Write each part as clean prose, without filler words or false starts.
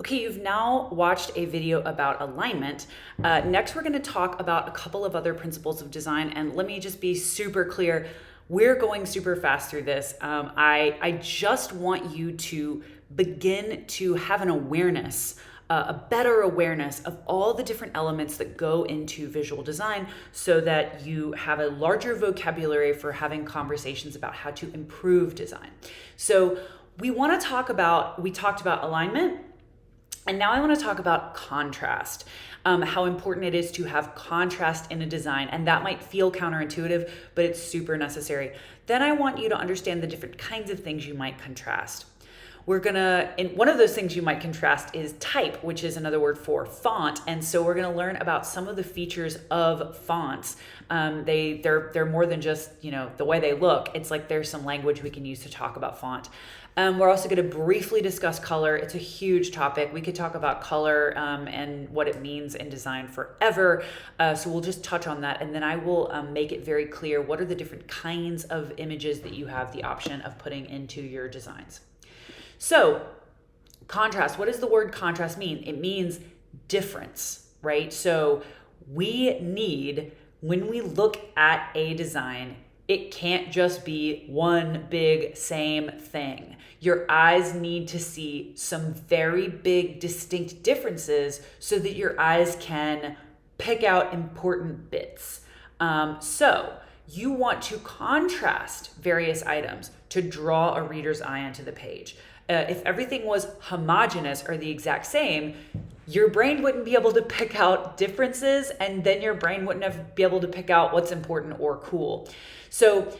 Okay, you've now watched a video about alignment. Next, we're going to talk about a couple of other principles of design. And let me just be super clear. We're going super fast through this. I just want you to begin to have an awareness, a better awareness of all the different elements that go into visual design so that you have a larger vocabulary for having conversations about how to improve design. So we talked about alignment. And now I want to talk about contrast, how important it is to have contrast in a design. And that might feel counterintuitive, but it's super necessary. Then I want you to understand the different kinds of things you might contrast. One of those things you might contrast is type, which is another word for font. And so we're going to learn about some of the features of fonts. They're more than just, the way they look. It's like there's some language we can use to talk about font. We're also going to briefly discuss color. It's a huge topic. We could talk about color and what it means in design forever. So we'll just touch on that. And then I will make it very clear what are the different kinds of images that you have the option of putting into your designs. So contrast, what does the word contrast mean? It means difference, right? So when we look at a design, it can't just be one big same thing. Your eyes need to see some very big distinct differences so that your eyes can pick out important bits. So you want to contrast various items to draw a reader's eye onto the page. If everything was homogeneous or the exact same, your brain wouldn't be able to pick out differences, and then your brain wouldn't be able to pick out what's important or cool. So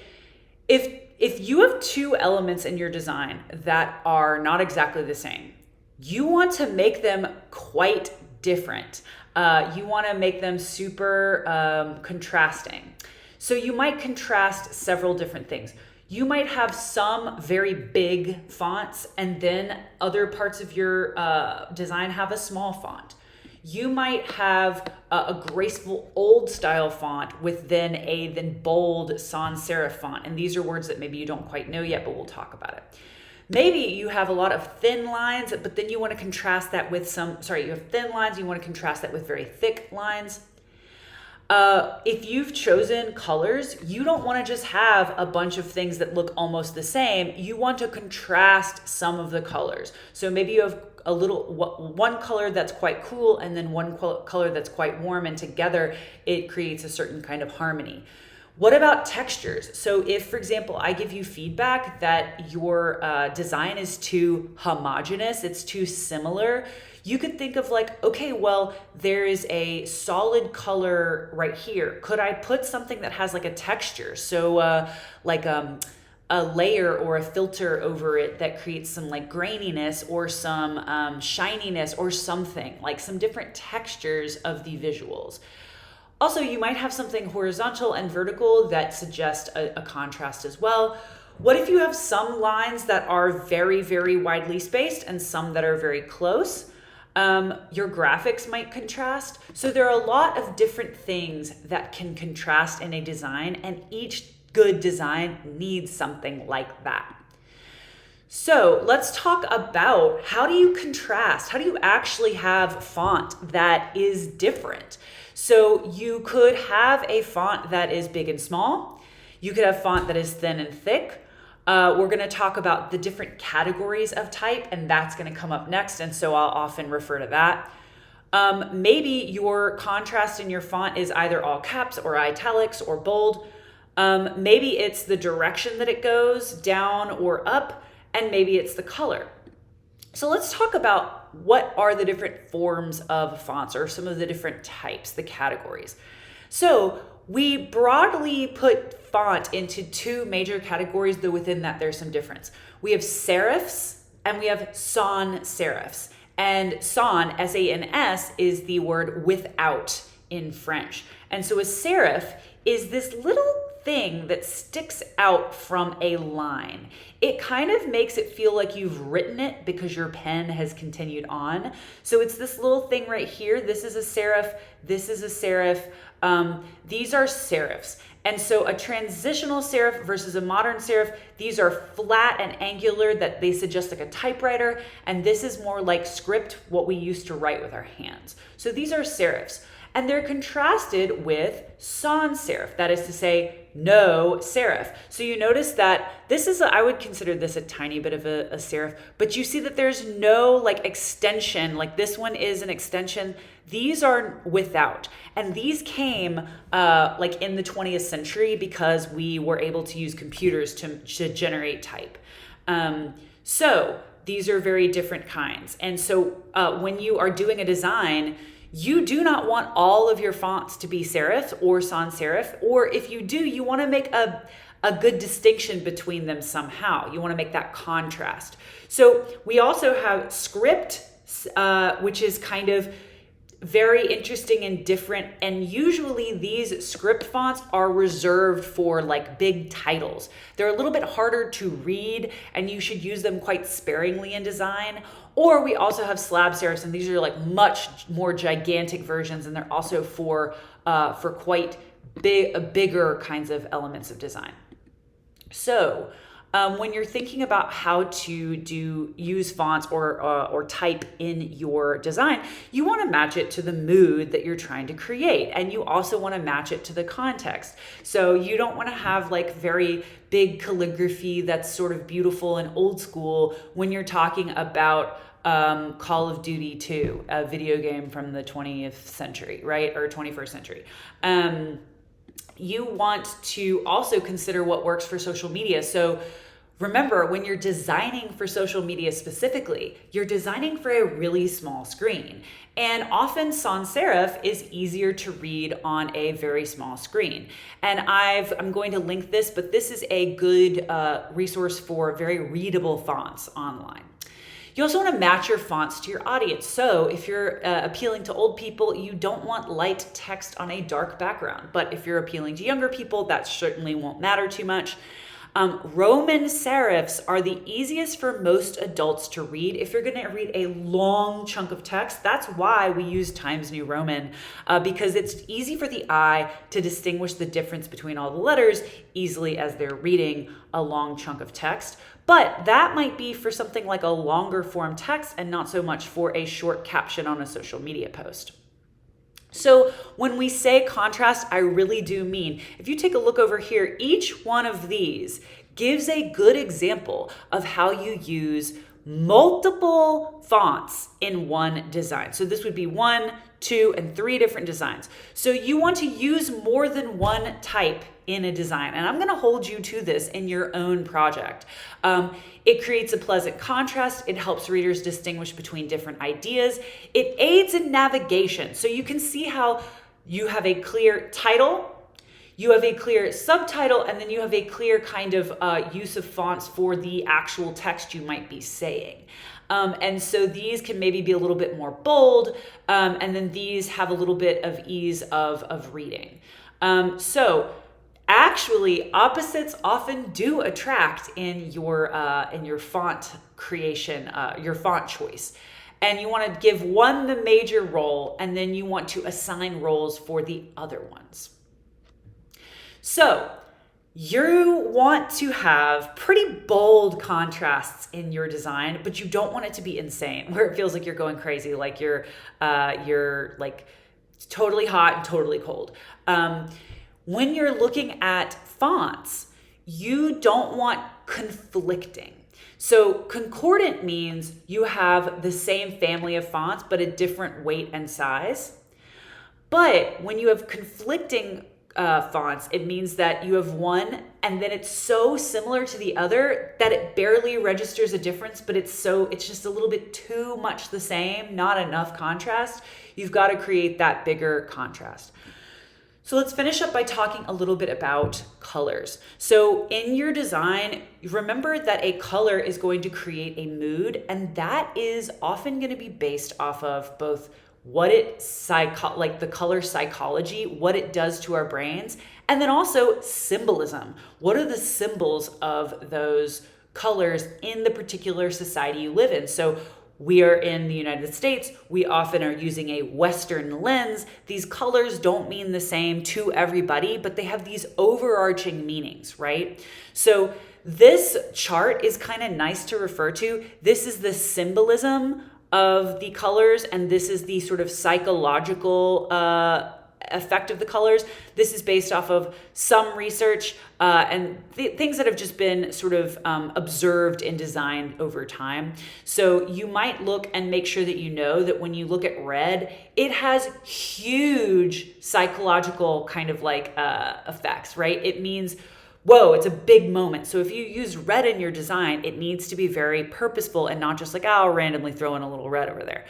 if you have two elements in your design that are not exactly the same, you want to make them quite different. You want to make them super contrasting. So you might contrast several different things. You might have some very big fonts, and then other parts of your design have a small font. You might have a graceful old style font with then bold sans serif font. And these are words that maybe you don't quite know yet, but we'll talk about it. Maybe you have a lot of thin lines, but then you want to contrast that with you have thin lines, you want to contrast that with very thick lines. If you've chosen colors, you don't want to just have a bunch of things that look almost the same. You want to contrast some of the colors. So maybe you have one color that's quite cool and then one color that's quite warm, and together it creates a certain kind of harmony. What about textures? So if, for example, I give you feedback that your design is too homogeneous, it's too similar, you could think of okay, well, there is a solid color right here. Could I put something that has a texture? So a layer or a filter over it that creates some graininess or some shininess or something, some different textures of the visuals. Also, you might have something horizontal and vertical that suggest a contrast as well. What if you have some lines that are very, very widely spaced and some that are very close? Your graphics might contrast. So there are a lot of different things that can contrast in a design, and each good design needs something like that. So let's talk about how do you contrast? How do you actually have font that is different? So you could have a font that is big and small. You could have font that is thin and thick. We're going to talk about the different categories of type, and that's going to come up next. And so I'll often refer to that. Maybe your contrast in your font is either all caps or italics or bold. Maybe it's the direction that it goes, down or up, and maybe it's the color. So let's talk about what are the different forms of fonts, or some of the different types, the categories. So we broadly put font into two major categories, though within that there's some difference. We have serifs and we have sans serifs. And sans, S-A-N-S, is the word without in French. And so a serif is this little thing that sticks out from a line. It kind of makes it feel like you've written it because your pen has continued on. So it's this little thing right here. This is a serif. This is a serif. These are serifs. And so a transitional serif versus a modern serif, these are flat and angular that they suggest like a typewriter. And this is more like script, what we used to write with our hands. So these are serifs. And they're contrasted with sans serif, that is to say, no serif. So you notice that this is, I would consider this a tiny bit of a serif, but you see that there's no like extension, like this one is an extension. These are without. And these came like in the 20th century because we were able to use computers to generate type. So these are very different kinds. And so when you are doing a design, you do not want all of your fonts to be serif or sans serif, or if you do, you want to make a good distinction between them somehow. You want to make that contrast. So we also have script, which is kind of very interesting and different. And usually these script fonts are reserved for like big titles. They're a little bit harder to read and you should use them quite sparingly in design. Or we also have slab serifs, and these are like much more gigantic versions, and they're also for quite bigger kinds of elements of design. So when you're thinking about how to use fonts or type in your design, you want to match it to the mood that you're trying to create, and you also want to match it to the context. So you don't want to have like very big calligraphy that's sort of beautiful and old school when you're talking about Call of Duty 2, a video game from the 20th century, right? Or 21st century. You want to also consider what works for social media. So remember, when you're designing for social media specifically, you're designing for a really small screen. And often sans serif is easier to read on a very small screen. And I'm going to link this, but this is a good resource for very readable fonts online. You also want to match your fonts to your audience. So if you're appealing to old people, you don't want light text on a dark background. But if you're appealing to younger people, that certainly won't matter too much. Roman serifs are the easiest for most adults to read. If you're going to read a long chunk of text, that's why we use Times New Roman, because it's easy for the eye to distinguish the difference between all the letters easily as they're reading a long chunk of text. But that might be for something like a longer form text and not so much for a short caption on a social media post. So when we say contrast, I really do mean, if you take a look over here, each one of these gives a good example of how you use multiple fonts in one design. So this would be 1, 2, and 3 different designs. So you want to use more than one type in a design. And I'm going to hold you to this in your own project. It creates a pleasant contrast. It helps readers distinguish between different ideas. It aids in navigation. So you can see how you have a clear title, you have a clear subtitle, and then you have a clear kind of use of fonts for the actual text you might be saying. And so these can maybe be a little bit more bold, and then these have a little bit of ease of reading. So actually, opposites often do attract in your font creation, your font choice. And you want to give one the major role, and then you want to assign roles for the other ones. So you want to have pretty bold contrasts in your design, but you don't want it to be insane, where it feels like you're going crazy, like you're like totally hot and totally cold. When you're looking at fonts, you don't want conflicting. So concordant means you have the same family of fonts, but a different weight and size. But when you have conflicting fonts, it means that you have one and then it's so similar to the other that it barely registers a difference, but it's just a little bit too much the same, not enough contrast. You've got to create that bigger contrast. So let's finish up by talking a little bit about colors. So in your design, remember that a color is going to create a mood, and that is often going to be based off of both what it like the color psychology, what it does to our brains, and then also symbolism. What are the symbols of those colors in the particular society you live in? So we are in the United States. We often are using a Western lens. These colors don't mean the same to everybody, but they have these overarching meanings, right? So this chart is kind of nice to refer to. This is the symbolism of the colors, and this is the sort of psychological effect of the colors. This is based off of some research and things that have just been sort of observed in design over time. So you might look and make sure that you know that when you look at red, it has huge psychological kind of like effects, right? It means, whoa, it's a big moment. So if you use red in your design, it needs to be very purposeful and not just like, oh, I'll randomly throw in a little red over there.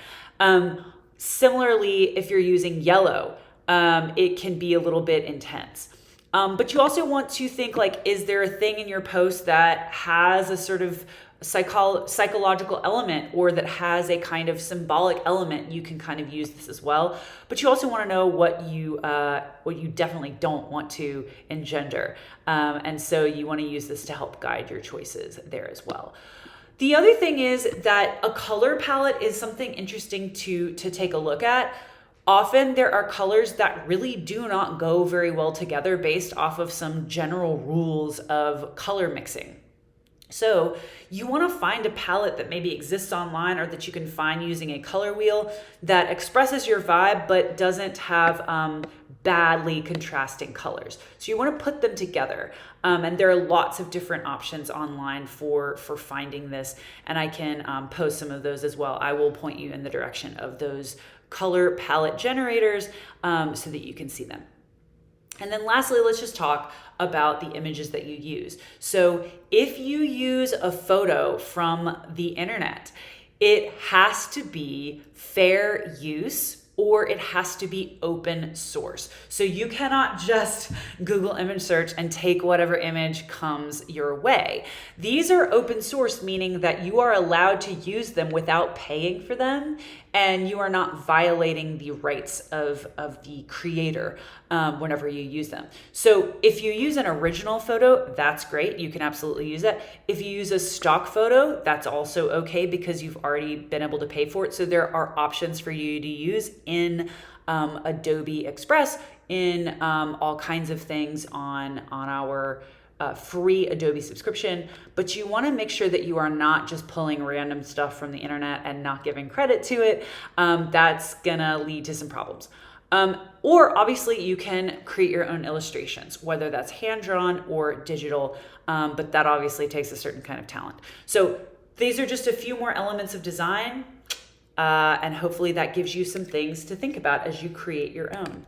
Similarly, if you're using yellow, it can be a little bit intense. But you also want to think like, is there a thing in your post that has a sort of psychological element or that has a kind of symbolic element? You can kind of use this as well. But you also want to know what you definitely don't want to engender. And so you want to use this to help guide your choices there as well. The other thing is that a color palette is something interesting to take a look at. Often there are colors that really do not go very well together based off of some general rules of color mixing. So you want to find a palette that maybe exists online or that you can find using a color wheel that expresses your vibe but doesn't have badly contrasting colors. So you want to put them together. And there are lots of different options online for finding this. And I can post some of those as well. I will point you in the direction of those color palette generators so that you can see them. And then lastly, let's just talk about the images that you use. So if you use a photo from the internet, it has to be fair use or it has to be open source. So you cannot just Google image search and take whatever image comes your way. These are open source, meaning that you are allowed to use them without paying for them, and you are not violating the rights of the creator whenever you use them. So if you use an original photo, that's great. You can absolutely use that. If you use a stock photo, that's also okay because you've already been able to pay for it. So there are options for you to use in Adobe Express, in all kinds of things on our free Adobe subscription, but you want to make sure that you are not just pulling random stuff from the internet and not giving credit to it. That's gonna lead to some problems. Or obviously you can create your own illustrations, whether that's hand-drawn or digital, but that obviously takes a certain kind of talent. So these are just a few more elements of design, and hopefully that gives you some things to think about as you create your own.